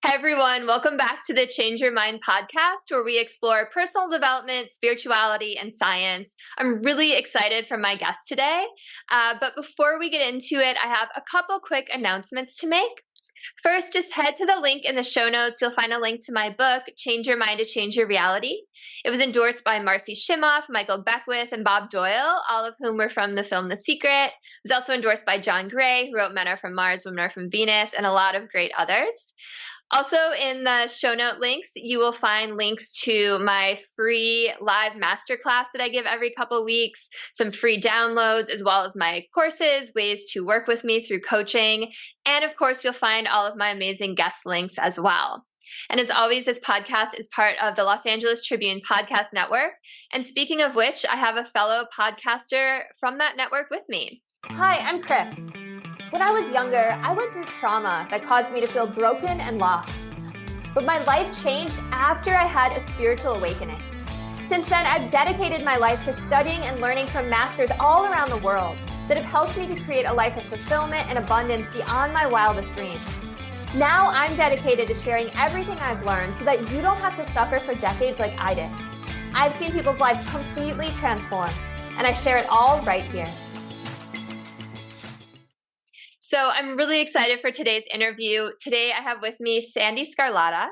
Hey everyone, welcome back to the Change Your Mind podcast, where we explore personal development, spirituality, and science. I'm really excited for my guest today. But before we get into it, I have a couple quick announcements to make. First, just head to the link in the show notes. You'll find a link to my book, Change Your Mind to Change Your Reality. It was endorsed by Marcy Shimoff, Michael Beckwith, and Bob Doyle, all of whom were from the film The Secret. It was also endorsed by John Gray, who wrote Men Are From Mars, Women Are From Venus, and a lot of great others. Also, in the show note links, you will find links to my free live masterclass that I give every couple weeks, some free downloads, as well as my courses, ways to work with me through coaching. And of course, you'll find all of my amazing guest links as well. And as always, this podcast is part of the Los Angeles Tribune podcast network. And speaking of which, I have a fellow podcaster from that network with me. Hi, I'm Chris. When I was younger, I went through trauma that caused me to feel broken and lost. But my life changed after I had a spiritual awakening. Since then, I've dedicated my life to studying and learning from masters all around the world that have helped me to create a life of fulfillment and abundance beyond my wildest dreams. Now I'm dedicated to sharing everything I've learned so that you don't have to suffer for decades like I did. I've seen people's lives completely transform, and I share it all right here. So I'm really excited for today's interview. Today I have with me Sandee Sgarlata.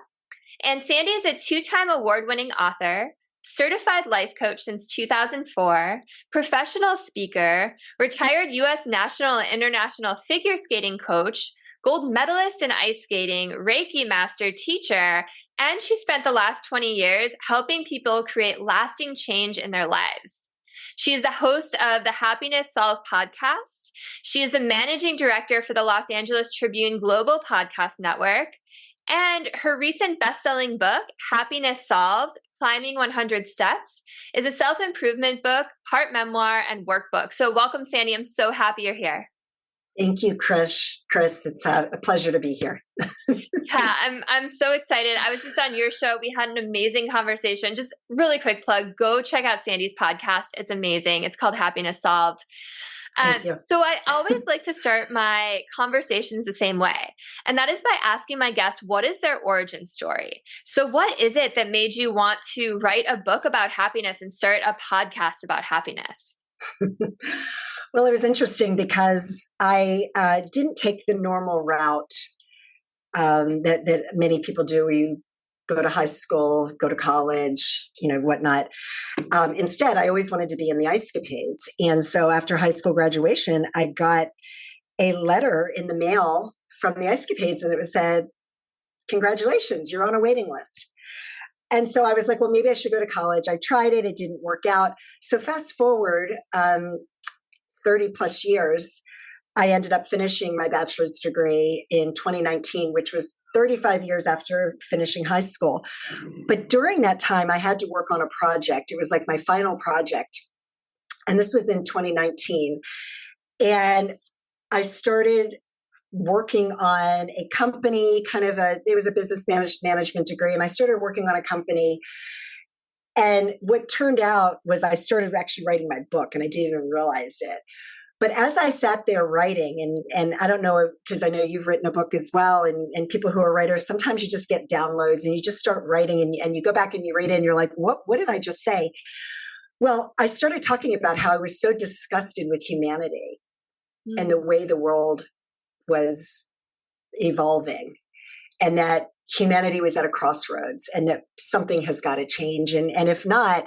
And Sandee is a two-time award-winning author, certified life coach since 2004, professional speaker, retired U.S. national and international figure skating coach, gold medalist in ice skating, Reiki Master Teacher, and she spent the last 20 years helping people create lasting change in their lives. She is the host of the Happiness Solved podcast. She is the managing director for the Los Angeles Tribune Global Podcast Network. And her recent best-selling book, Happiness Solved, Climbing 100 Steps, is a self-improvement book, heart memoir, and workbook. So welcome, Sandee. I'm so happy you're here. Thank you, Chris. It's a pleasure to be here. Yeah, I'm so excited. I was just on your show. We had an amazing conversation. Just really quick plug, go check out Sandee's podcast. It's amazing. It's called Happiness Solved. Thank you. So I always like to start my conversations the same way, and that is by asking my guests, what is their origin story? So what is it that made you want to write a book about happiness and start a podcast about happiness? Well, it was interesting because I didn't take the normal route that many people do. You go to high school, go to college, whatnot. Instead, I always wanted to be in the ice capades. And so after high school graduation, I got a letter in the mail from the ice capades, and it said, "Congratulations, you're on a waiting list." And so I was like, well, maybe I should go to college. I tried it. It didn't work out. So fast forward 30 plus years, I ended up finishing my bachelor's degree in 2019, which was 35 years after finishing high school. But during that time, I had to work on a project. It was like my final project. And this was in 2019. And I started working on a company, it was a business management degree. And I started working on a company. And what turned out was I started actually writing my book, and I didn't even realize it. But as I sat there writing, and I don't know, because I know you've written a book as well, and people who are writers, sometimes you just get downloads and you just start writing and you go back and you read it and you're like, what did I just say? Well, I started talking about how I was so disgusted with humanity and the way the world was evolving, and that humanity was at a crossroads, and that something has got to change. And if not,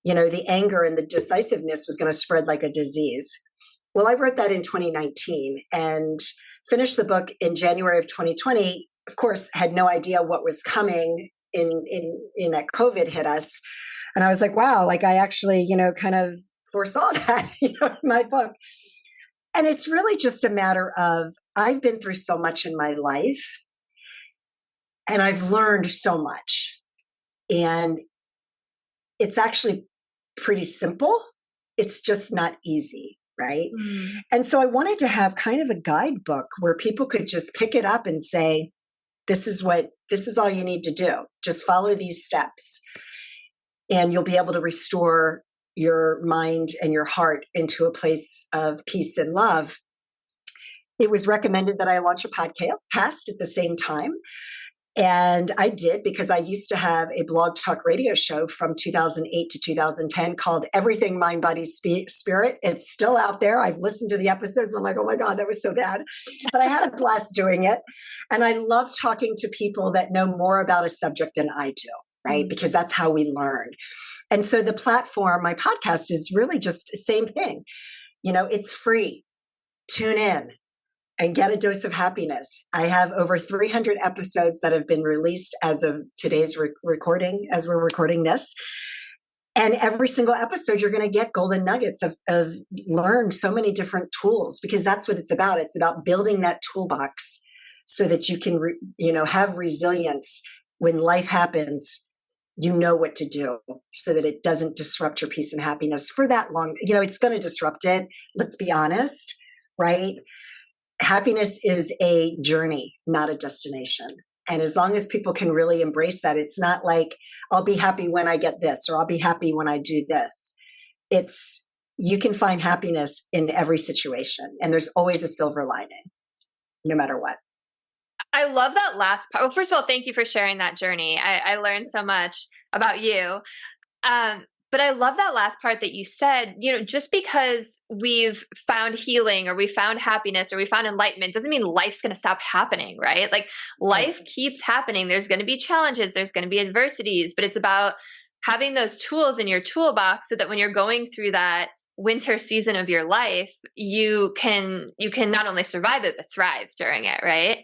the anger and the decisiveness was going to spread like a disease. Well, I wrote that in 2019 and finished the book in January of 2020. Of course, had no idea what was coming in that COVID hit us. And I was like, wow, like I actually, kind of foresaw that, in my book. And it's really just a matter of, I've been through so much in my life, and I've learned so much. And it's actually pretty simple. It's just not easy, right? And so I wanted to have kind of a guidebook where people could just pick it up and say, this is all you need to do. Just follow these steps, and you'll be able to restore your mind and your heart into a place of peace and love. It was recommended that I launch a podcast at the same time. And I did, because I used to have a blog talk radio show from 2008 to 2010 called Everything Mind, Body, Spirit. It's still out there. I've listened to the episodes. I'm like, oh my God, that was so bad. But I had a blast doing it. And I love talking to people that know more about a subject than I do, right? Because that's how we learn. And so the platform, my podcast, is really just the same thing. It's free. Tune in and get a dose of happiness. I have over 300 episodes that have been released as of today's recording, as we're recording this. And every single episode, you're going to get golden nuggets of learn so many different tools, because that's what it's about. It's about building that toolbox so that you can, have resilience when life happens. You know what to do so that it doesn't disrupt your peace and happiness for that long. It's going to disrupt it. Let's be honest, right? Happiness is a journey, not a destination. And as long as people can really embrace that, it's not like, I'll be happy when I get this, or I'll be happy when I do this. You can find happiness in every situation. And there's always a silver lining, no matter what. I love that last part. Well, first of all, thank you for sharing that journey. I learned so much about you. But I love that last part that you said, just because we've found healing or we found happiness or we found enlightenment doesn't mean life's going to stop happening, right? Like life keeps happening. There's going to be challenges, there's going to be adversities, but it's about having those tools in your toolbox so that when you're going through that winter season of your life, you can not only survive it, but thrive during it, right?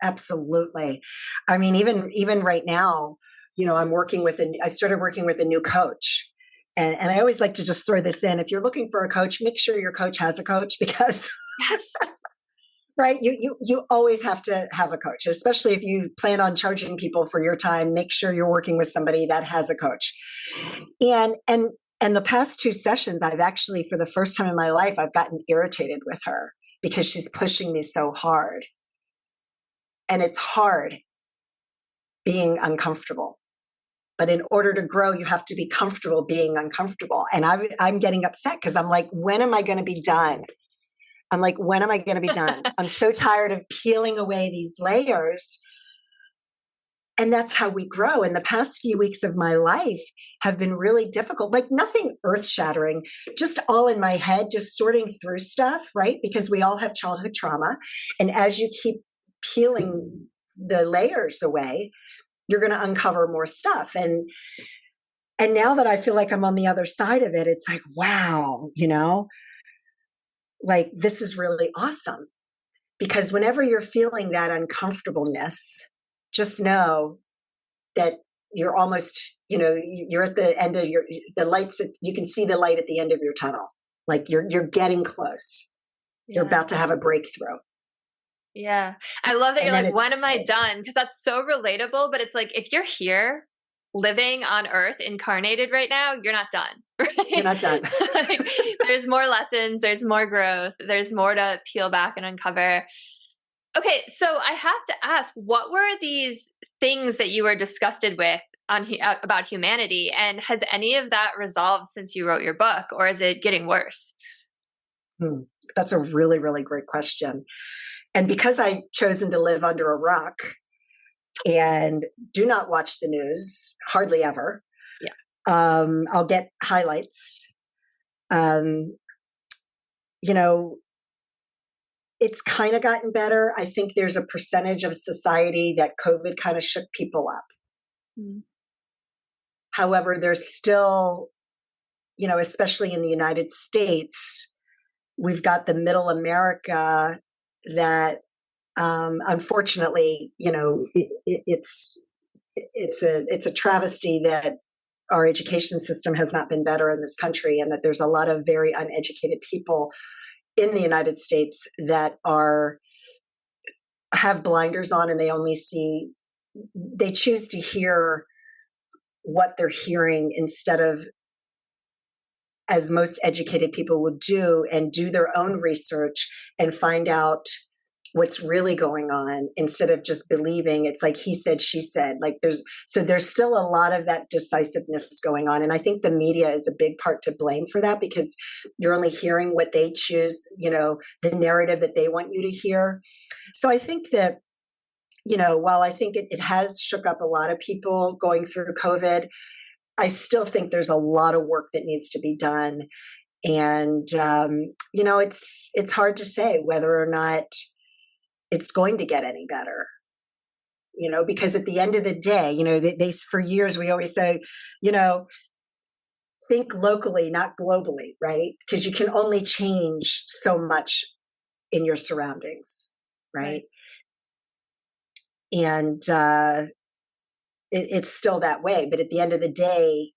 Absolutely. I mean, even right now, I started working with a new coach. And I always like to just throw this in. If you're looking for a coach, make sure your coach has a coach, because yes. Right. You always have to have a coach, especially if you plan on charging people for your time. Make sure you're working with somebody that has a coach. And the past 2 sessions, I've actually, for the first time in my life, I've gotten irritated with her because she's pushing me so hard. And it's hard being uncomfortable. But in order to grow, you have to be comfortable being uncomfortable. And I'm getting upset because I'm like, when am I going to be done? I'm so tired of peeling away these layers. And that's how we grow. And the past few weeks of my life have been really difficult, like nothing earth shattering, just all in my head, just sorting through stuff, right? Because we all have childhood trauma. And as you keep peeling the layers away, you're going to uncover more stuff. And now that I feel like I'm on the other side of it, it's like, wow, like this is really awesome. Because whenever you're feeling that uncomfortableness, just know that you're almost, you're at the end of the lights. You can see the light at the end of your tunnel. Like you're getting close. Yeah. You're about to have a breakthrough. Yeah. I love that you're like, when am I done? Because that's so relatable. But it's like, if you're here living on earth incarnated right now, you're not done. Right? You're not done. Like, there's more lessons. There's more growth. There's more to peel back and uncover. Okay. So I have to ask, what were these things that you were disgusted with about humanity? And has any of that resolved since you wrote your book, or is it getting worse? That's a really, really great question. And because I've chosen to live under a rock and do not watch the news, hardly ever, I'll get highlights. It's kind of gotten better. I think there's a percentage of society that COVID kind of shook people up. However, there's still, especially in the United States, we've got the middle America that unfortunately, it's a travesty that our education system has not been better in this country, and that there's a lot of very uneducated people in the United States that have blinders on, and they choose to hear what they're hearing instead of, as most educated people would do, and do their own research and find out what's really going on instead of just believing it's like he said, she said. Like there's still a lot of that decisiveness going on. And I think the media is a big part to blame for that, because you're only hearing what they choose, the narrative that they want you to hear. So I think that while I think it has shook up a lot of people going through COVID, I still think there's a lot of work that needs to be done. And, it's hard to say whether or not it's going to get any better, because at the end of the day, they for years, we always say, think locally, not globally, right? Because you can only change so much in your surroundings, right? And it's still that way. But at the end of the day,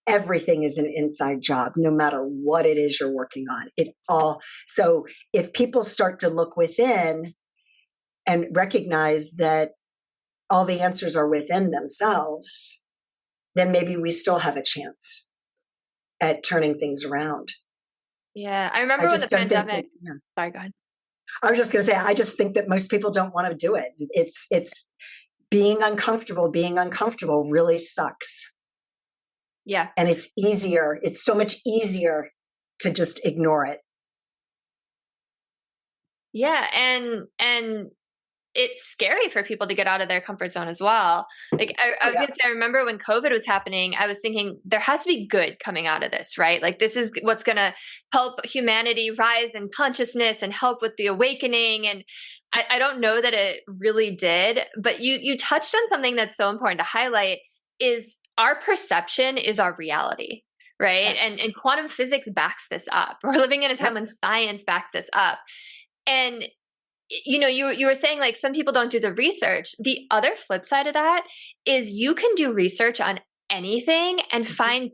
everything is an inside job, no matter what it is you're working on. So if people start to look within and recognize that all the answers are within themselves, then maybe we still have a chance at turning things around. Yeah. I remember when the pandemic, sorry, go ahead. I was just going to say, I just think that most people don't want to do it. It's being uncomfortable. Being uncomfortable really sucks. Yeah. And it's so much easier to just ignore it. Yeah. And it's scary for people to get out of their comfort zone as well. Like I was going to say, I remember when COVID was happening, I was thinking there has to be good coming out of this, right? Like this is what's going to help humanity rise in consciousness and help with the awakening. And I don't know that it really did, but you touched on something that's so important to highlight is our perception is our reality, right? Yes. And quantum physics backs this up. We're living in a time when science backs this up. And you were saying like some people don't do the research. The other flip side of that is you can do research on anything and find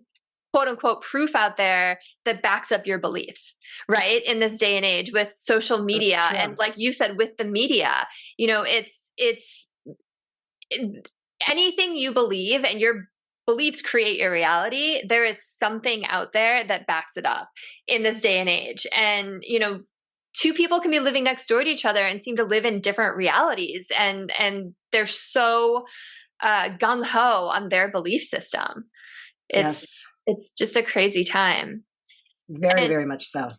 quote unquote proof out there that backs up your beliefs, right? In this day and age with social media. And like you said, with the media, it's anything you believe and your beliefs create your reality. There is something out there that backs it up in this day and age. And, two people can be living next door to each other and seem to live in different realities. And they're so gung-ho on their belief system. It's just a crazy time. Very, very much so.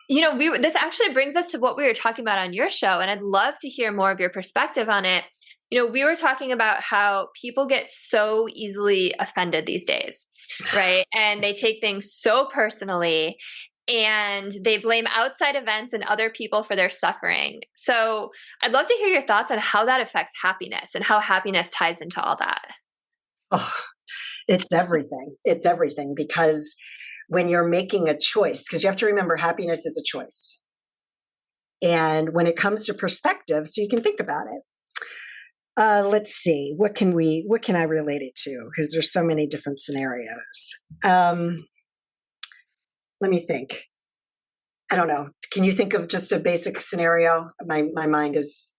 This actually brings us to what we were talking about on your show. And I'd love to hear more of your perspective on it. We were talking about how people get so easily offended these days, right? And they take things so personally. And they blame outside events and other people for their suffering. So I'd love to hear your thoughts on how that affects happiness and how happiness ties into all that. Oh, it's everything. It's everything, because when you're making a choice, because you have to remember happiness is a choice. And when it comes to perspective, so you can think about it. Let's see, what can I relate it to? Because there's so many different scenarios. Let me think. I don't know. Can you think of just a basic scenario? My mind is.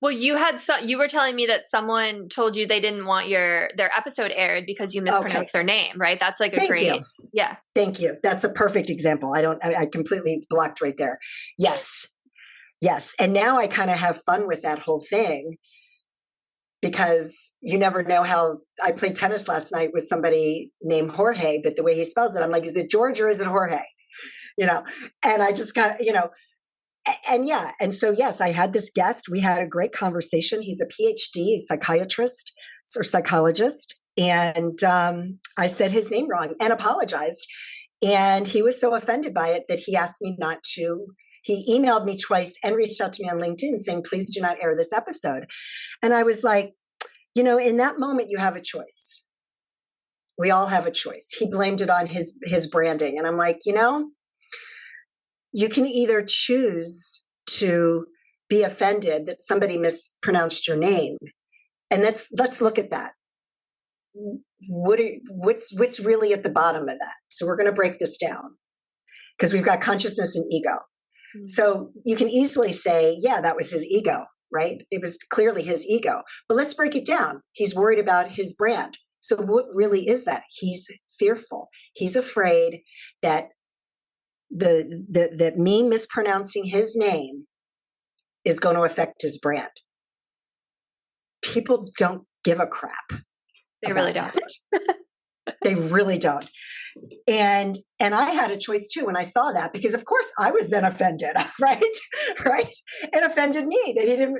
Well, you were telling me that someone told you they didn't want their episode aired because you mispronounced their name, right? That's like Thank you. Yeah. Thank you. That's a perfect example. I completely blocked right there. Yes. And now I kind of have fun with that whole thing, because you never know how. I played tennis last night with somebody named Jorge, but the way he spells it, I'm like, is it George or is it Jorge? And I just kind of, and so, yes, I had this guest. We had a great conversation. He's a PhD psychiatrist or psychologist. And I said his name wrong and apologized. And he was so offended by it that he asked me not to. He emailed me twice and reached out to me on LinkedIn saying, please do not air this episode. And I was like, in that moment, you have a choice. We all have a choice. He blamed it on his branding. And I'm like, you can either choose to be offended that somebody mispronounced your name. And let's look at that. What's really at the bottom of that? So we're going to break this down, because we've got consciousness and ego. Mm-hmm. So you can easily say, yeah, that was his ego, right? It was clearly his ego. But let's break it down. He's worried about his brand. So what really is that? He's fearful. He's afraid that that me mispronouncing his name is going to affect his brand. People don't give a crap. They really don't. They really don't. And I had a choice too when I saw that, because of course I was then offended, right? It offended me that he didn't.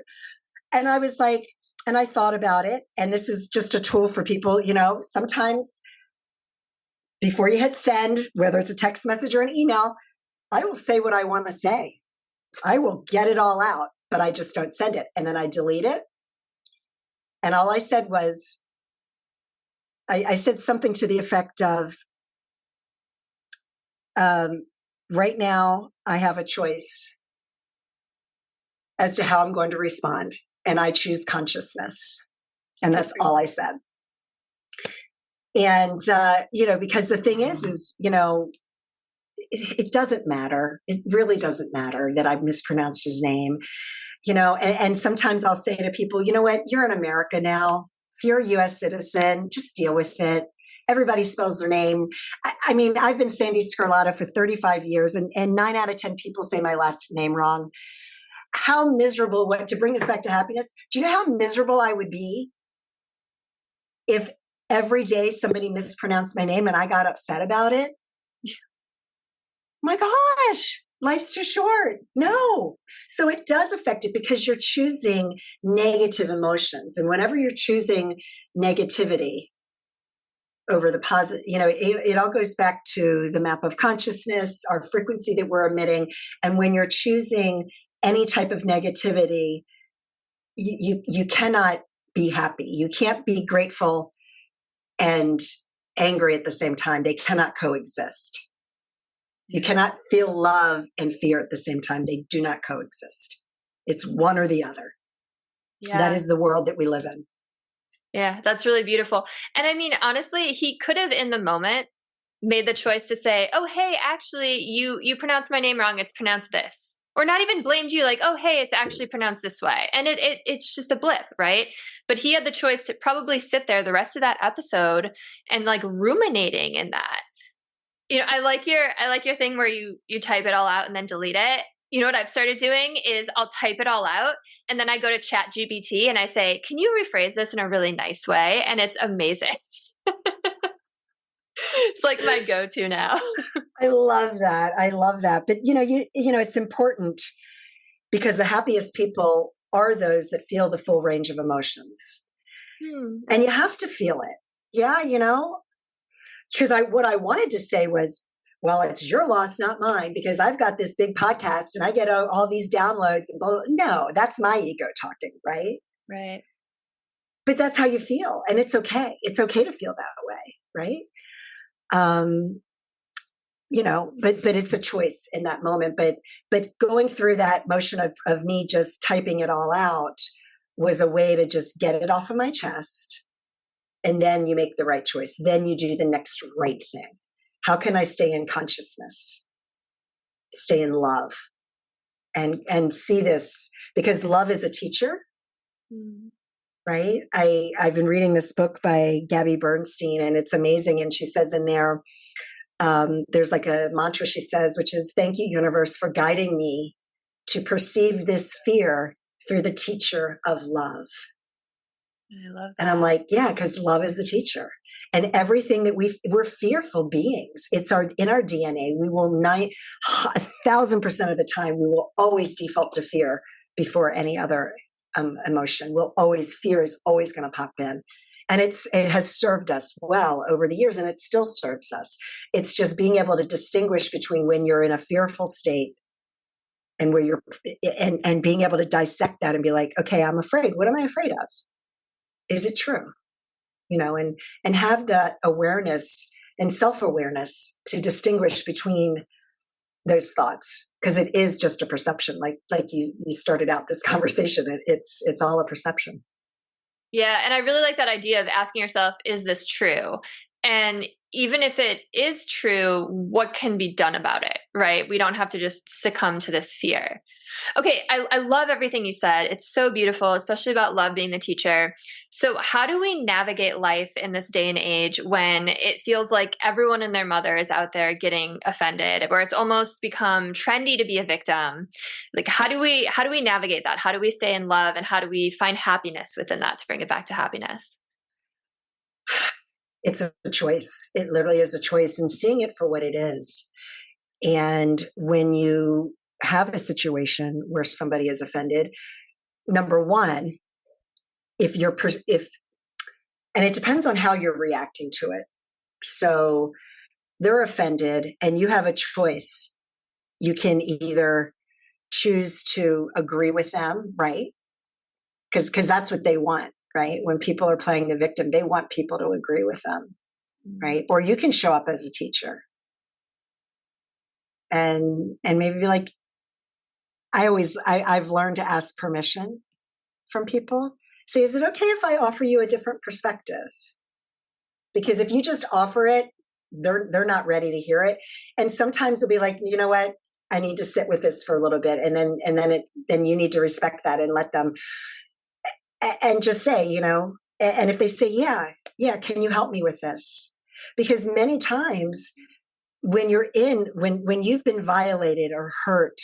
And I was like, and I thought about it. And this is just a tool for people, sometimes before you hit send, whether it's a text message or an email, I will say what I want to say. I will get it all out, but I just don't send it. And then I delete it. And all I said was, I said something to the effect of, right now I have a choice as to how I'm going to respond. And I choose consciousness. And that's all I said. And, because the thing is, it doesn't matter. It really doesn't matter that I've mispronounced his name, and sometimes I'll say to people, you know what, you're in America now. If you're a US citizen, just deal with it. Everybody spells their name. I mean, I've been Sandee Sgarlata for 35 years and 9 out of 10 people say my last name wrong. How miserable, to bring us back to happiness, do you know how miserable I would be if every day somebody mispronounced my name and I got upset about it? My gosh, life's too short. No. So it does affect it because you're choosing negative emotions. And whenever you're choosing negativity over the positive, it all goes back to the map of consciousness, our frequency that we're emitting. And when you're choosing any type of negativity, you cannot be happy. You can't be grateful and angry at the same time. They cannot coexist. You cannot feel love and fear at the same time. They do not coexist. It's one or the other. Yeah. That is the world that we live in. Yeah, that's really beautiful. And I mean, honestly, he could have in the moment made the choice to say, oh, hey, actually, you pronounced my name wrong. It's pronounced this. Or not even blamed you like, oh, hey, it's actually pronounced this way. And it's just a blip, right? But he had the choice to probably sit there the rest of that episode and like ruminating in that. I like your thing where you type it all out and then delete it. You know what I've started doing is I'll type it all out and then I go to ChatGPT and I say, can you rephrase this in a really nice way? And it's amazing. It's like my go-to now. I love that. But it's important because the happiest people are those that feel the full range of emotions. And you have to feel it. Yeah, because what I wanted to say was, well, it's your loss, not mine, because I've got this big podcast and I get all these downloads. And blah, blah. No, that's my ego talking, right? Right. But that's how you feel. And it's okay. It's okay to feel that way, right? But it's a choice in that moment. But going through that motion of me just typing it all out was a way to just get it off of my chest. And then you make the right choice. Then you do the next right thing. How can I stay in consciousness, stay in love, and see this? Because love is a teacher, right? I've been reading this book by Gabby Bernstein, and it's amazing. And she says in there, there's like a mantra she says, which is, thank you, universe, for guiding me to perceive this fear through the teacher of love. I love that. And I'm like, yeah, because love is the teacher. And everything that we're fearful beings. It's in our DNA. We will 1,000% of the time, we will always default to fear before any other emotion. Fear is always going to pop in. And it has served us well over the years, and it still serves us. It's just being able to distinguish between when you're in a fearful state and where you're, and being able to dissect that and be like, okay, I'm afraid. What am I afraid of? Is it true? And have that awareness and self-awareness to distinguish between those thoughts, because it is just a perception. Like you started out this conversation. It's all a perception. Yeah. And I really like that idea of asking yourself, is this true? And even if it is true, what can be done about it, right? We don't have to just succumb to this fear. Okay, I love everything you said. It's so beautiful, especially about love being the teacher. So how do we navigate life in this day and age when it feels like everyone and their mother is out there getting offended, where it's almost become trendy to be a victim? Like, how do we navigate that? How do we stay in love, and how do we find happiness within that to bring it back to happiness? It's a choice. It literally is a choice, and seeing it for what it is. And when you have a situation where somebody is offended, number one, if you're, and it depends on how you're reacting to it. So they're offended and you have a choice. You can either choose to agree with them, right? Because that's what they want, right? When people are playing the victim, they want people to agree with them, right? Or you can show up as a teacher and maybe be like, I've learned to ask permission from people. Say, is it okay if I offer you a different perspective? Because if you just offer it, they're not ready to hear it. And sometimes they'll be like, you know what? I need to sit with this for a little bit. And then you need to respect that and let them, and just say, you know, and if they say, yeah, can you help me with this? Because many times when you've been violated or hurt,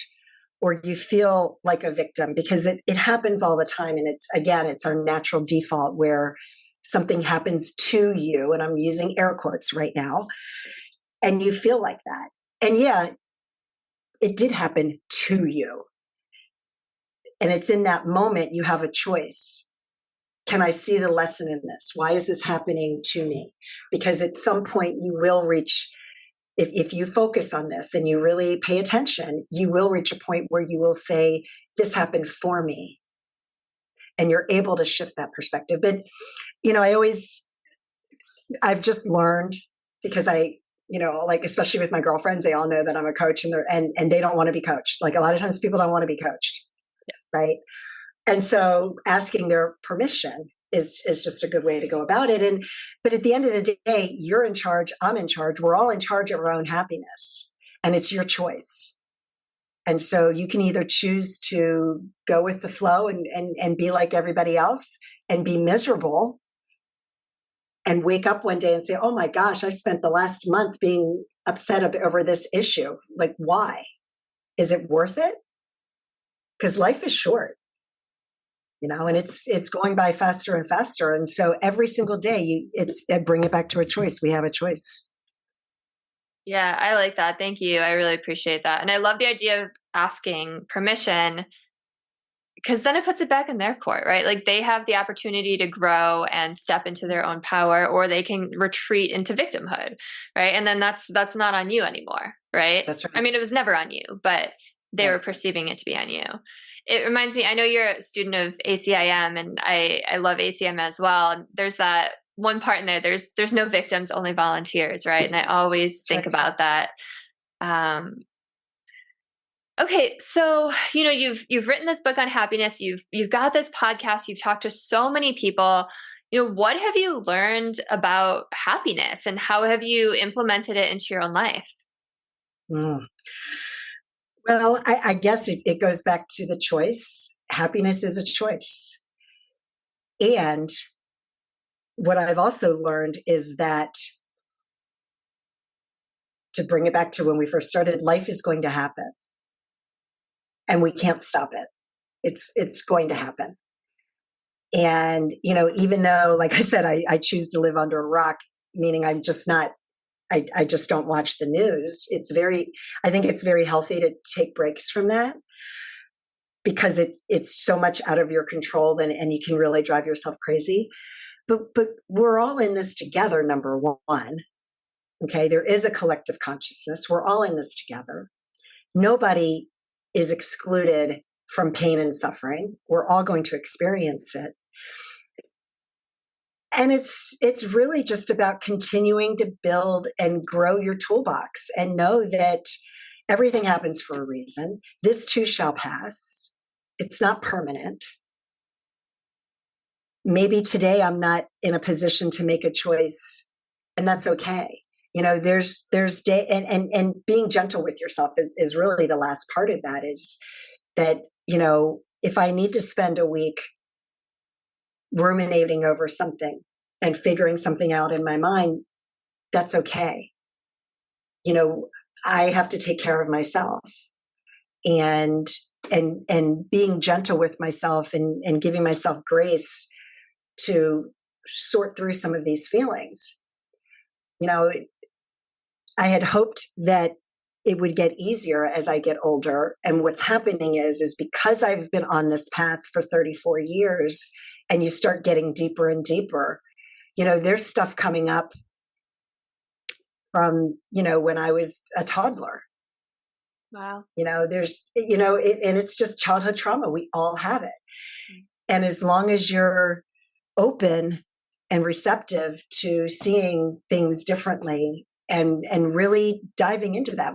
or you feel like a victim, because it happens all the time. And it's our natural default where something happens to you, and I'm using air quotes right now, and you feel like that. And yeah, it did happen to you. And it's in that moment you have a choice. Can I see the lesson in this? Why is this happening to me? Because at some point you will reach, if you focus on this and you really pay attention, you will reach a point where you will say, this happened for me. And you're able to shift that perspective. But, you know, I've just learned, because like, especially with my girlfriends, they all know that I'm a coach, and they don't want to be coached. Like, a lot of times people don't want to be coached. Yeah. Right. And so asking their permission is just a good way to go about it. But at the end of the day, you're in charge. I'm in charge. We're all in charge of our own happiness, and it's your choice. And so you can either choose to go with the flow and be like everybody else and be miserable, and wake up one day and say, oh my gosh, I spent the last month being upset over this issue. Like, why? Is it worth it? Because life is short, you know, and it's going by faster and faster. And so every single day bring it back to a choice. We have a choice. Yeah, I like that. Thank you. I really appreciate that. And I love the idea of asking permission, because then it puts it back in their court, right? Like, they have the opportunity to grow and step into their own power, or they can retreat into victimhood, right? And then that's not on you anymore, right? That's right. I mean, it was never on you, but they were perceiving it to be on you. It reminds me, I know you're a student of ACIM, and I love ACM as well. And there's that one part in there, there's no victims, only volunteers, right? And I always think about that. Okay, so you know, you've written this book on happiness. You've got this podcast. You've talked to so many people. You know, what have you learned about happiness, and how have you implemented it into your own life? Well, I guess it goes back to the choice. Happiness is a choice. And what I've also learned is that, to bring it back to when we first started, life is going to happen. And we can't stop it. It's going to happen. And, you know, even though, like I said, I choose to live under a rock, meaning I'm just not, I just don't watch the news. I think it's very healthy to take breaks from that, because it's so much out of your control, and you can really drive yourself crazy. But we're all in this together, number one. Okay, there is a collective consciousness. We're all in this together. Nobody is excluded from pain and suffering. We're all going to experience it. And it's really just about continuing to build and grow your toolbox, and know that everything happens for a reason. This too shall pass. It's not permanent. Maybe today I'm not in a position to make a choice, and that's okay. You know, there's day, and being gentle with yourself is really the last part of that, is that, you know, if I need to spend a week ruminating over something and figuring something out in my mind, that's okay. You know, I have to take care of myself, and being gentle with myself, and giving myself grace to sort through some of these feelings. You know, I had hoped that it would get easier as I get older. And what's happening is because I've been on this path for 34 years, and you start getting deeper and deeper, there's stuff coming up from, when I was a toddler. Wow. There's, and it's just childhood trauma. We all have it. And as long as you're open and receptive to seeing things differently and really diving into that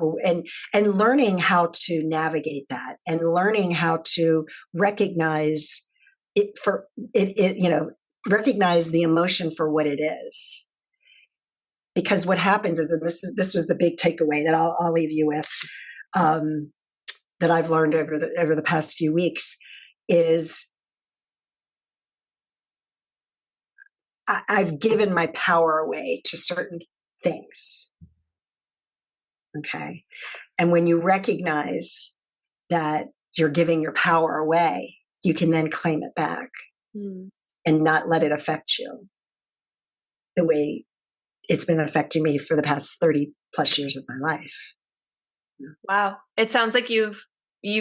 and learning how to navigate that and learning how to recognize it for it, recognize the emotion for what it is. Because what happens is, and this was the big takeaway that I'll leave you with, that I've learned over the past few weeks, is I've given my power away to certain things. Okay. And when you recognize that you're giving your power away, you can then claim it back and not let it affect you the way it's been affecting me for the past 30 plus years of my life. Wow. It sounds like you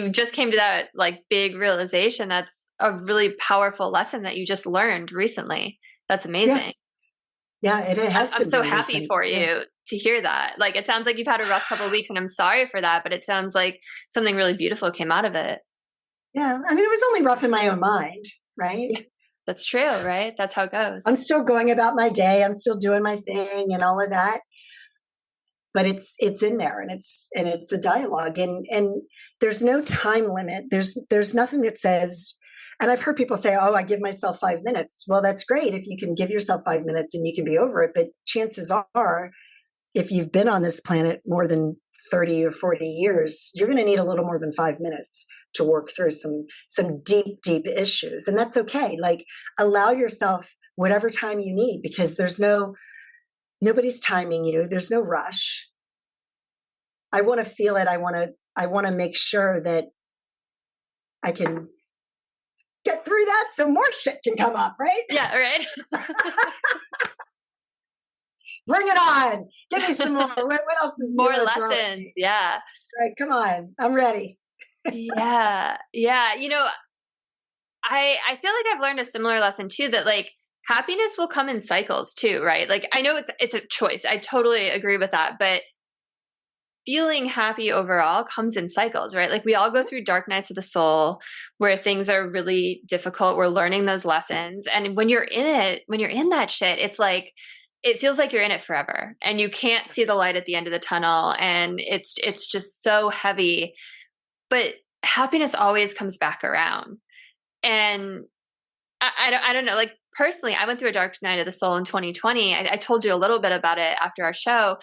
just came to that like big realization. That's a really powerful lesson that you just learned recently. That's amazing. Yeah, it has. I'm so happy for you to hear that. Like, it sounds like you've had a rough couple of weeks, and I'm sorry for that, but it sounds like something really beautiful came out of it. Yeah. I mean, it was only rough in my own mind, right? Yeah, that's true, right? That's how it goes. I'm still going about my day. I'm still doing my thing and all of that. But it's in there, and it's a dialogue, and there's no time limit. There's nothing that says, and I've heard people say, "Oh, I give myself 5 minutes." Well, that's great if you can give yourself 5 minutes and you can be over it. But chances are, if you've been on this planet more than 30 or 40 years, you're going to need a little more than 5 minutes to work through some deep issues, and that's okay. Like, allow yourself whatever time you need, because nobody's timing you. There's no rush. I want to feel it. I want to make sure that I can get through that so more shit can come up, right? Yeah, right. Bring it on. Give me some more. What else is more lessons? Yeah. Right. Come on. I'm ready. Yeah. I feel like I've learned a similar lesson too, that like happiness will come in cycles too, right? Like, I know it's a choice. I totally agree with that, but feeling happy overall comes in cycles, right? Like, we all go through dark nights of the soul where things are really difficult. We're learning those lessons. And when you're in that shit, it's like, it feels like you're in it forever and you can't see the light at the end of the tunnel. And it's just so heavy, but happiness always comes back around. And I don't know, like, personally, I went through a dark night of the soul in 2020. I told you a little bit about it after our show.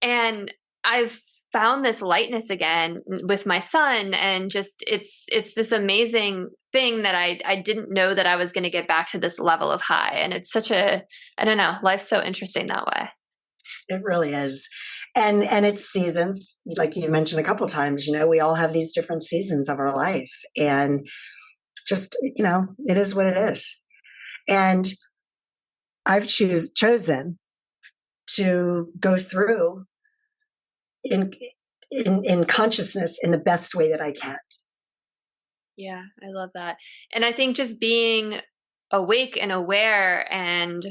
And I've found this lightness again with my son, and just it's this amazing thing that I didn't know that I was going to get back to this level of high. And it's such I don't know, life's so interesting that way. It really is. And it's seasons, like you mentioned a couple of times. We all have these different seasons of our life, and just, it is what it is. And I've chosen to go through in consciousness in the best way that I can. Yeah, I love that. And I think just being awake and aware and,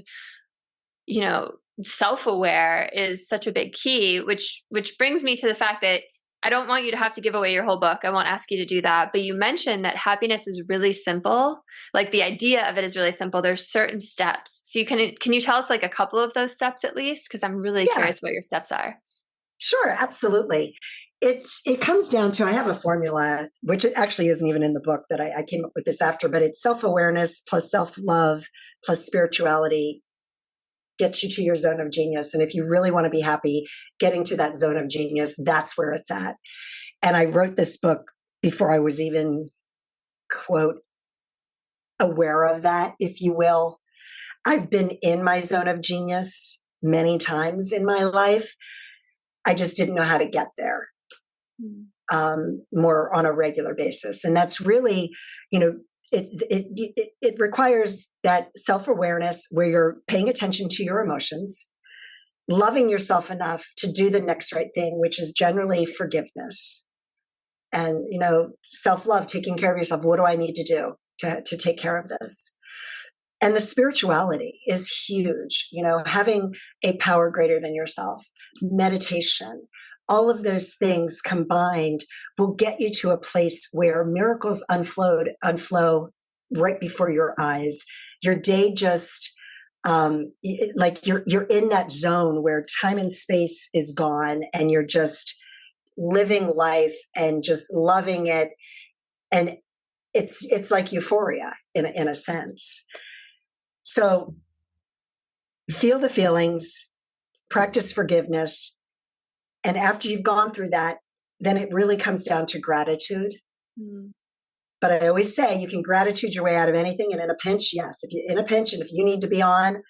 self-aware is such a big key, which brings me to the fact that I don't want you to have to give away your whole book. I won't ask you to do that. But you mentioned that happiness is really simple. Like, the idea of it is really simple. There's certain steps. So can you tell us like a couple of those steps at least? Because I'm really curious what your steps are. Sure, absolutely. It comes down to, I have a formula, which actually isn't even in the book, that I came up with this after, but it's self-awareness plus self-love plus spirituality gets you to your zone of genius. And if you really want to be happy, getting to that zone of genius, that's where it's at. And I wrote this book before I was even, quote, aware of that, if you will. I've been in my zone of genius many times in my life. I just didn't know how to get there more on a regular basis. And that's really, it requires that self-awareness where you're paying attention to your emotions, loving yourself enough to do the next right thing, which is generally forgiveness. And, self-love, taking care of yourself. What do I need to do to take care of this? And the spirituality is huge, having a power greater than yourself, meditation, all of those things combined will get you to a place where miracles unflow right before your eyes. Your day just, like you're in that zone where time and space is gone, and you're just living life and just loving it. And it's like euphoria in a sense. So feel the feelings, practice forgiveness. And after you've gone through that, then it really comes down to gratitude. Mm. But I always say you can gratitude your way out of anything. And in a pinch, yes, if you're in a pinch and if you need to be on,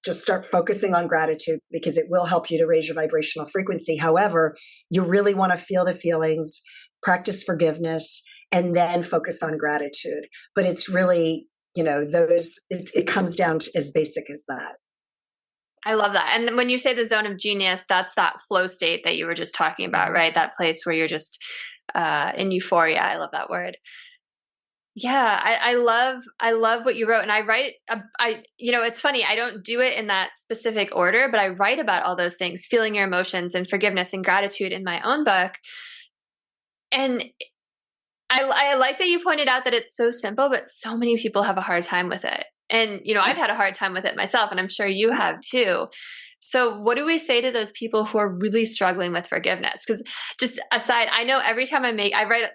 just start focusing on gratitude, because it will help you to raise your vibrational frequency. However, you really want to feel the feelings, practice forgiveness, and then focus on gratitude. But it's really, it comes down to as basic as that. I love that. And when you say the zone of genius, that's that flow state that you were just talking about, right? That place where you're just in euphoria. I love that word. Yeah, I love what you wrote. And I write, it's funny, I don't do it in that specific order, but I write about all those things, feeling your emotions and forgiveness and gratitude in my own book. And I like that you pointed out that it's so simple, but so many people have a hard time with it. And, I've had a hard time with it myself, and I'm sure you have too. So what do we say to those people who are really struggling with forgiveness? Because just aside, I know every time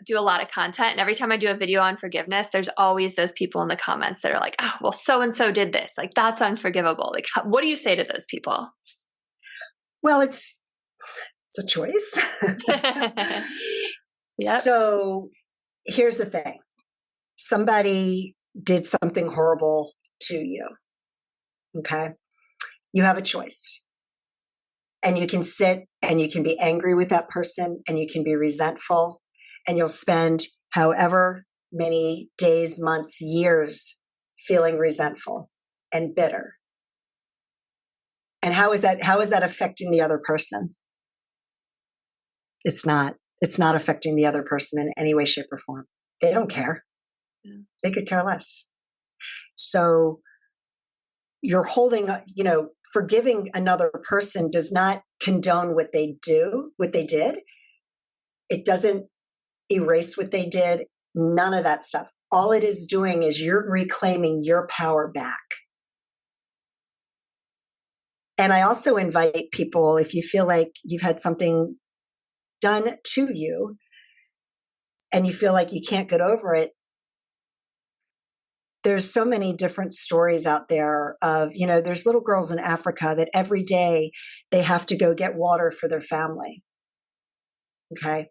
do a lot of content, and every time I do a video on forgiveness, there's always those people in the comments that are like, oh, well, so-and-so did this. Like, that's unforgivable. Like, what do you say to those people? Well, it's a choice. Yep. So here's the thing. Somebody did something horrible to you. Okay. You have a choice, and you can sit and you can be angry with that person, and you can be resentful, and you'll spend however many days, months, years feeling resentful and bitter. And how is that affecting the other person? It's not affecting the other person in any way, shape, or form. They don't care. Yeah. They could care less. So you're holding, forgiving another person does not condone what they did. It doesn't erase what they did. None of that stuff. All it is doing is you're reclaiming your power back. And I also invite people, if you feel like you've had something done to you and you feel like you can't get over it, there's so many different stories out there of, there's little girls in Africa that every day they have to go get water for their family. Okay.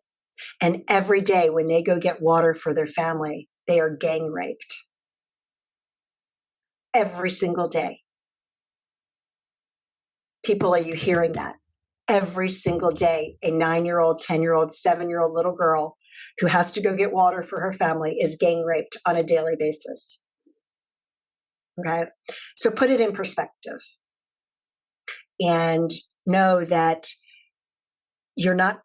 And every day when they go get water for their family, they are gang raped. Every single day. People, are you hearing that? Every single day, a 9-year-old, 10-year-old, 7-year-old little girl who has to go get water for her family is gang raped on a daily basis. Okay. So put it in perspective and know that you're not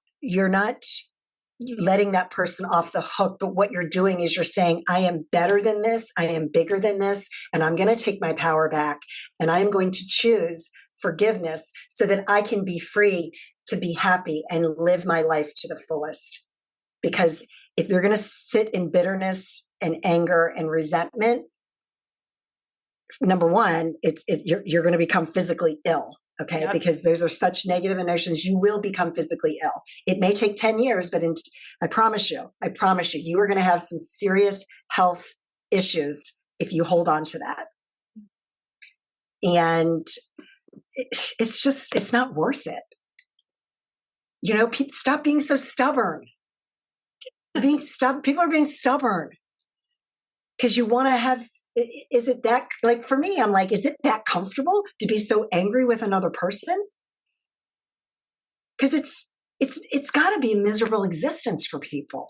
letting that person off the hook, but what you're doing is you're saying, I am better than this. I am bigger than this. And I'm going to take my power back, and I am going to choose forgiveness so that I can be free to be happy and live my life to the fullest. Because if you're going to sit in bitterness and anger and resentment, number one, you're going to become physically ill. Okay. Yep. Because those are such negative emotions. You will become physically ill. It may take 10 years, but I promise you, you are going to have some serious health issues if you hold on to that. And it's not worth it. Stop being so stubborn. People are being stubborn. Because you want to have, is it that, like for me, I'm like, is it that comfortable to be so angry with another person? Because it's got to be a miserable existence for people.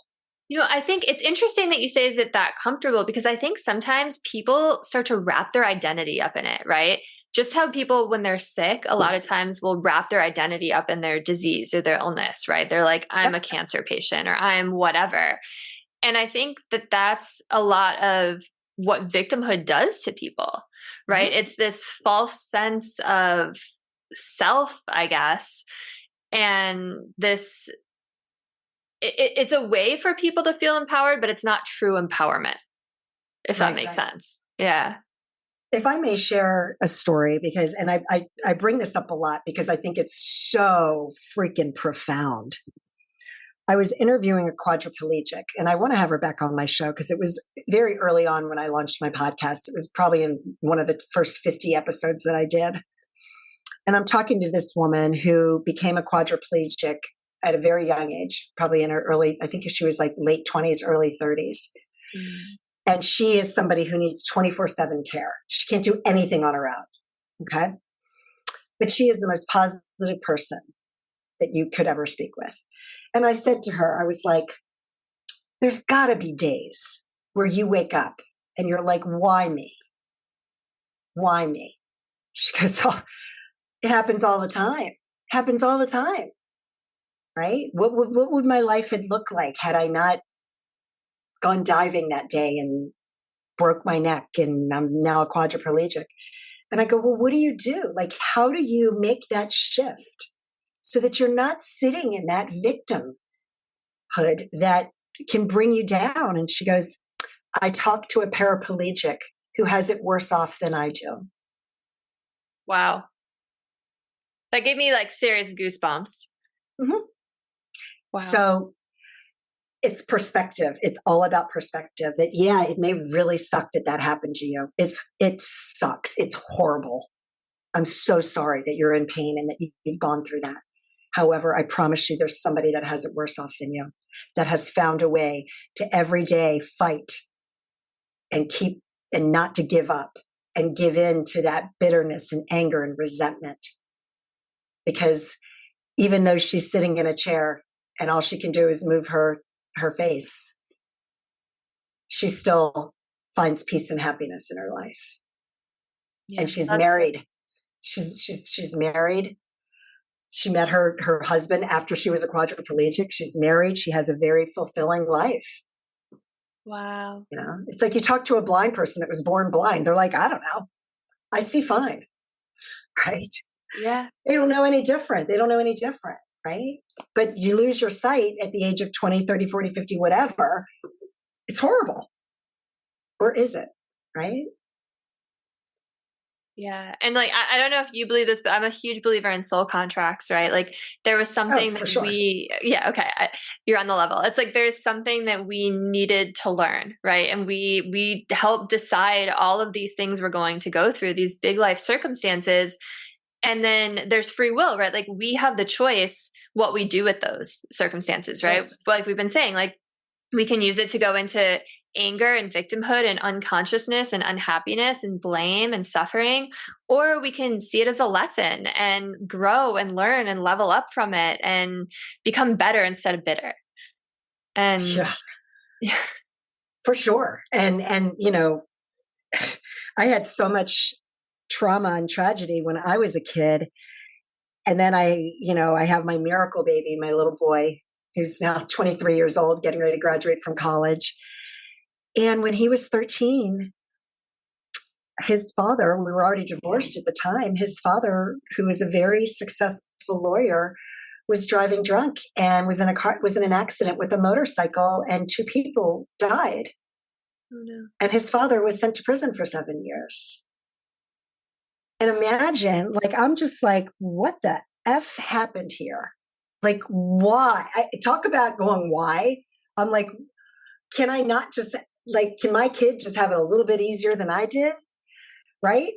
I think it's interesting that you say, is it that comfortable? Because I think sometimes people start to wrap their identity up in it, right? Just how people, when they're sick, a lot of times will wrap their identity up in their disease or their illness, right? They're like, I'm a cancer patient, or I'm whatever. And I think that that's a lot of what victimhood does to people. right? Mm-hmm. It's this false sense of self, I guess. And this, it's a way for people to feel empowered, but it's not true empowerment, if that makes sense. Yeah. If I may share a story, because, and I bring this up a lot because I think it's so freaking profound. I was interviewing a quadriplegic, and I want to have her back on my show because it was very early on when I launched my podcast. It was probably in one of the first 50 episodes that I did. And I'm talking to this woman who became a quadriplegic at a very young age, probably in her early, I think she was like late 20s, early 30s. Mm. And she is somebody who needs 24/7 care. She can't do anything on her own. Okay. But she is the most positive person that you could ever speak with. And I said to her, I was like, there's got to be days where you wake up and you're like, why me? Why me? She goes, oh, it happens all the time. Happens all the time. Right? What would my life had looked like had I not gone diving that day and broke my neck and I'm now a quadriplegic? And I go, well, what do you do? Like, how do you make that shift so that you're not sitting in that victimhood that can bring you down? And she goes, I talk to a paraplegic who has it worse off than I do. Wow. That gave me like serious goosebumps. Mm-hmm. Wow. So it's perspective. It's all about perspective that, yeah, it may really suck that happened to you. It sucks. It's horrible. I'm so sorry that you're in pain and that you've gone through that. However, I promise you there's somebody that has it worse off than you, that has found a way to every day fight and keep and not to give up and give in to that bitterness and anger and resentment. Because even though she's sitting in a chair and all she can do is move her face, she still finds peace and happiness in her life. Yeah, and she's married. She's married. She met her husband after she was a quadriplegic. She's married. She has a very fulfilling life. Wow. You know, it's like you talk to a blind person that was born blind. They're like, I don't know. I see fine. Right? Yeah. They don't know any different. Right? But you lose your sight at the age of 20, 30, 40, 50, whatever. It's horrible. Or is it? Right? Yeah. And like, I don't know if you believe this, but I'm a huge believer in soul contracts, right? Like there was something that sure. You're on the level. It's like, there's something that we needed to learn, right? And we helped decide all of these things we're going to go through, these big life circumstances. And then there's free will, right? Like we have the choice what we do with those circumstances, right? Like we've been saying, like we can use it to go into anger and victimhood and unconsciousness and unhappiness and blame and suffering, or we can see it as a lesson and grow and learn and level up from it and become better instead of bitter. And yeah. For sure. And you know, I had so much trauma and tragedy when I was a kid. And then I have my miracle baby, my little boy, who's now 23 years old, getting ready to graduate from college. And when he was 13, his father, we were already divorced at the time, his father, who was a very successful lawyer, was driving drunk and was in an accident with a motorcycle, and 2 people died. Oh, no. And his father was sent to prison for 7 years. And imagine, like, I'm just like, what the F happened here? Like, why? Talk about going, why? I'm like, can I not just, like, can my kid just have it a little bit easier than I did? Right?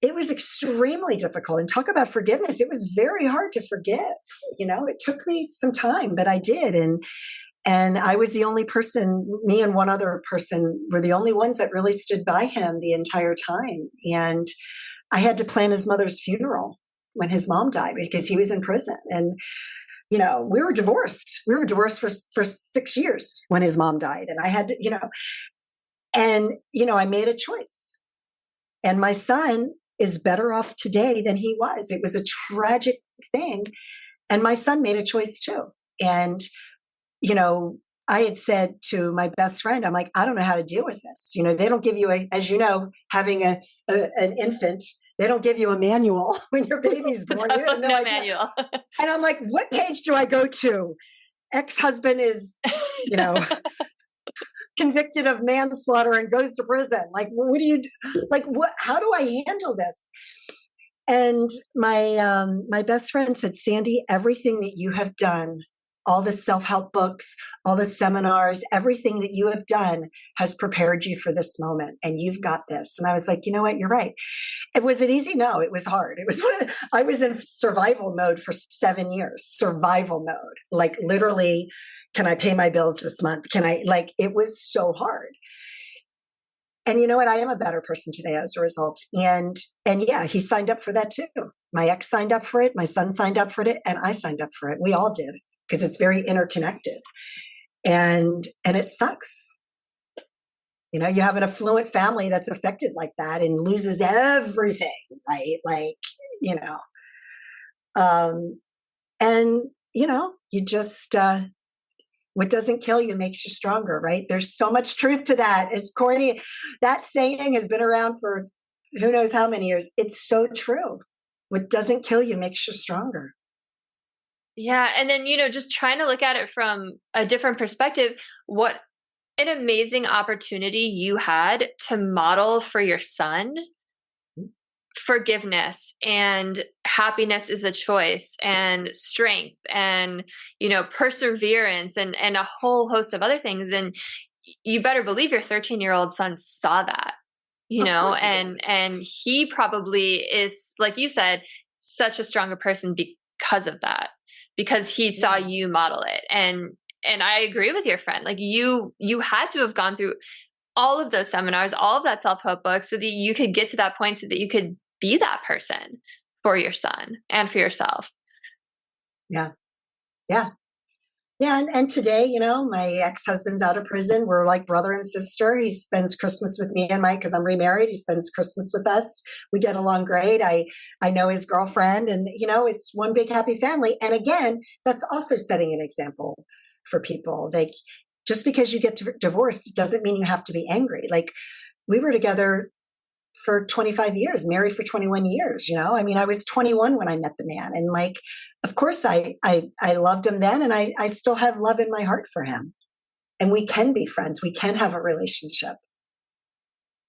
It was extremely difficult. And talk about forgiveness. It was very hard to forgive. You know, it took me some time, but I did. And I was the only person, me and one other person were the only ones that really stood by him the entire time. And I had to plan his mother's funeral when his mom died because he was in prison. And, you know, we were divorced. We were divorced for 6 years when his mom died. And I had to, I made a choice. And my son is better off today than he was. It was a tragic thing. And my son made a choice too. And, I had said to my best friend, I'm like, I don't know how to deal with this. They don't give you as having an infant, they don't give you a manual when your baby's born. You have no idea. Manual. And I'm like, what page do I go to? Ex-husband is, convicted of manslaughter and goes to prison. Like, what do you like? What? How do I handle this? And my best friend said, Sandee, everything that you have done, all the self-help books, all the seminars, everything that you have done has prepared you for this moment, and you've got this. And I was like, you know what? You're right. Was it easy? No, it was hard. It was I was in survival mode for 7 years. Survival mode, like literally. Can I pay my bills this month? It was so hard. And you know what? I am a better person today as a result. And yeah, he signed up for that too. My ex signed up for it. My son signed up for it. And I signed up for it. We all did, because it's very interconnected. And it sucks. You have an affluent family that's affected like that and loses everything, right? You just, what doesn't kill you makes you stronger, right? There's so much truth to that. It's corny. That saying has been around for who knows how many years. It's so true. What doesn't kill you makes you stronger. Yeah. And then, just trying to look at it from a different perspective, what an amazing opportunity you had to model for your son forgiveness and happiness is a choice and strength and, perseverance and a whole host of other things. And you better believe your 13-year-old son saw that, and he probably is, like you said, such a stronger person because of that, because he saw you model it. And I agree with your friend. Like you had to have gone through all of those seminars, all of that self-help book, so that you could get to that point, so that you could be that person for your son and for yourself. Yeah. And today, my ex-husband's out of prison. We're like brother and sister. He spends Christmas with me and Mike, because I'm remarried. He spends Christmas with us. We get along great. I know his girlfriend, and it's one big happy family. And again, that's also setting an example for people. Like, just because you get divorced doesn't mean you have to be angry. Like, we were together for 25 years, married for 21 years. I was 21 when I met the man. And of course I loved him then. And I still have love in my heart for him. And we can be friends. We can have a relationship.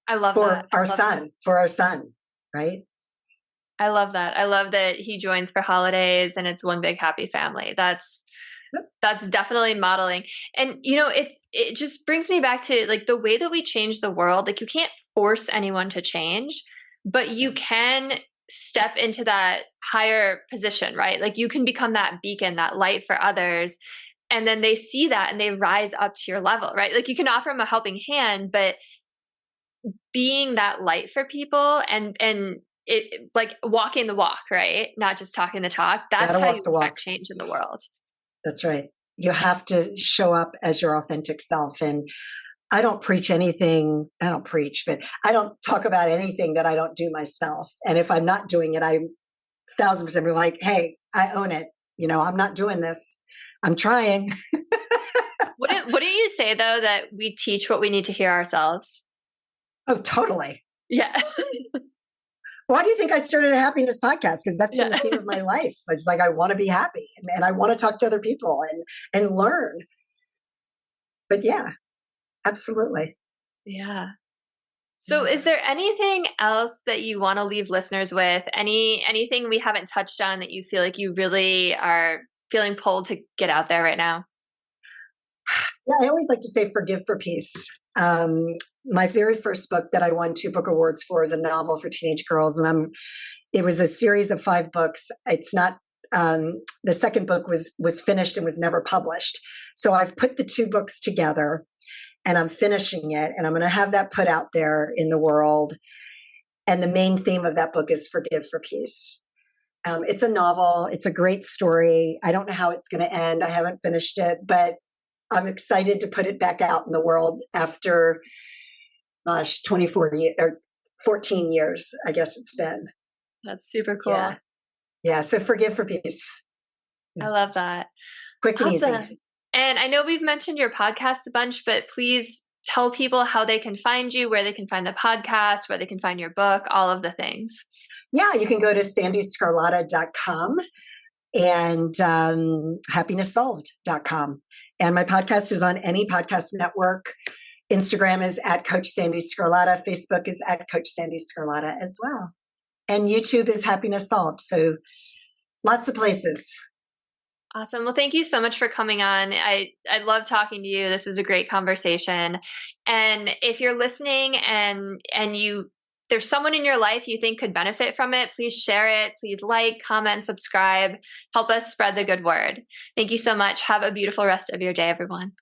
I love for that. our son, for our son. Right. I love that. I love that he joins for holidays and it's one big happy family. That's definitely modeling. And, it just brings me back to like the way that we change the world. Like, you can't force anyone to change, but you can step into that higher position, right? Like, you can become that beacon, that light for others. And then they see that and they rise up to your level, right? Like, you can offer them a helping hand, but being that light for people and it, like, walking the walk, right? Not just talking the talk. That's how you affect change in the world. That's right. You have to show up as your authentic self. And I don't preach anything. I don't preach, but I don't talk about anything that I don't do myself. And if I'm not doing it, I'm 1,000% be like, hey, I own it. I'm not doing this. I'm trying. Wouldn't you say, though, that we teach what we need to hear ourselves? Oh, totally. Yeah. Why do you think I started a happiness podcast? Because that's been the theme of my life. It's like, I want to be happy and I want to talk to other people and learn. But yeah, absolutely. Yeah. So is there anything else that you want to leave listeners with? Anything we haven't touched on that you feel like you really are feeling pulled to get out there right now? Yeah, I always like to say forgive for peace. My very first book that I won 2 book awards for is a novel for teenage girls. And it was a series of 5 books. It's not, the second book was finished and was never published. So I've put the 2 books together and I'm finishing it and I'm going to have that put out there in the world. And the main theme of that book is forgive for peace. It's a novel. It's a great story. I don't know how it's going to end. I haven't finished it, but I'm excited to put it back out in the world after 24 years or 14 years, I guess it's been. That's super cool. Yeah. So forgive for peace. I love that. Quick and easy. And I know we've mentioned your podcast a bunch, but please tell people how they can find you, where they can find the podcast, where they can find your book, all of the things. Yeah, you can go to sandeesgarlata.com and happinesssolved.com. And my podcast is on any podcast network. Instagram is at Coach Sandee Sgarlata. Facebook is at Coach Sandee Sgarlata as well. And YouTube is Happiness Solved. So lots of places. Awesome. Well, thank you so much for coming on. I love talking to you. This is a great conversation. And if you're listening and there's someone in your life you think could benefit from it, please share it. Please like, comment, subscribe. Help us spread the good word. Thank you so much. Have a beautiful rest of your day, everyone.